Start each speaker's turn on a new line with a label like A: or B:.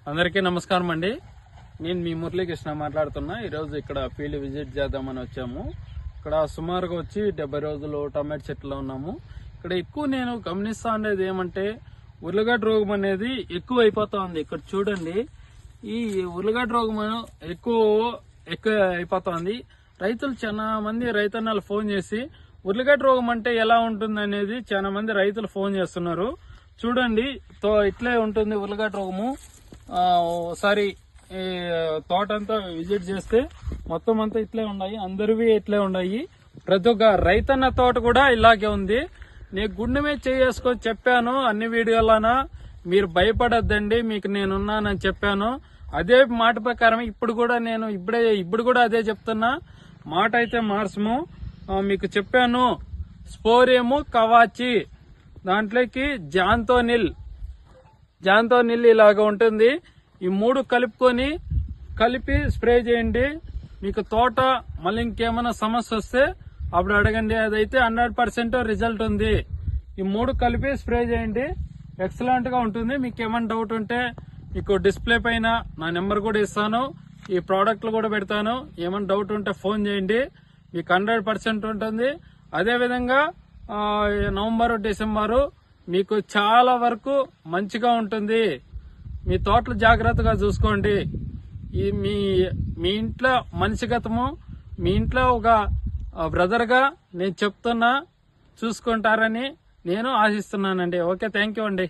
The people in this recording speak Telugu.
A: అందరికీ నమస్కారం అండి. నేను మీ మురళీకృష్ణ మాట్లాడుతున్నా. ఈరోజు ఇక్కడ ఫీల్డ్ విజిట్ చేద్దామని వచ్చాము. ఇక్కడ సుమారుగా వచ్చి 70 రోజులు టమాటో చెట్లు ఉన్నాము. ఇక్కడ ఎక్కువ నేను గమనిస్తా ఉండేది ఏమంటే ఉర్లగడ్డ రోగం అనేది ఎక్కువ అయిపోతా ఉంది. ఇక్కడ చూడండి, ఈ ఉర్లగడ్డ రోగం ఎక్కువ అయిపోతుంది. రైతులు చాలా మంది రైతన్నలు ఫోన్ చేసి ఉర్లగడ్డ రోగం అంటే ఎలా ఉంటుంది అనేది చాలా మంది రైతులు ఫోన్ చేస్తున్నారు. చూడండి, ఇట్లే ఉంటుంది ఉర్లగడ్డ రోగము. ఒకసారి తోట అంతా విజిట్ చేస్తే మొత్తం అంతా ఇట్లే ఉన్నాయి, అందరివి ఇట్లే ఉన్నాయి. ప్రతి ఒక్క రైతన్న తోట కూడా ఇలాగే ఉంది. నేను గుండె మీద చేసుకొని చెప్పాను అన్ని వీడియోలనా, మీరు భయపడద్దండి, మీకు నేనున్నానని చెప్పాను. అదే మాట ప్రకారం ఇప్పుడు కూడా అదే చెప్తున్నా. మాట అయితే మార్చము. మీకు చెప్పాను, స్పోరేము కవాచి, దాంట్లోకి జాంతో నిల్ ఇలాగ ఉంటుంది. ఈ 3 కలిపి స్ప్రే చేయండి. మీకు తోట మళ్ళీ ఇంకేమైనా సమస్య వస్తే అప్పుడు అడగండి. అదైతే 100% రిజల్ట్ ఉంది. ఈ 3 కలిపి స్ప్రే చేయండి, ఎక్సలెంట్ గా ఉంటుంది. మీకు ఏమైనా డౌట్ ఉంటే మీకు డిస్ప్లే పైన నా నెంబర్ కూడా ఇస్తాను, ఈ ప్రోడక్ట్లు కూడా పెడతాను. ఏమైనా డౌట్ ఉంటే ఫోన్ చేయండి, మీకు 100% ఉంటుంది. అదేవిధంగా నవంబరు డిసెంబరు మీకు చాలా వరకు మంచిగా ఉంటుంది. మీ తోటలు జాగ్రత్తగా చూసుకోండి. మీ ఇంట్లో మనిషిగతము, మీ ఇంట్లో ఒక బ్రదర్ గా నేను చెప్తున్నా, చూసుకుంటారని నేను ఆశిస్తున్నానండి. ఓకే, థ్యాంక్ యూ అండి.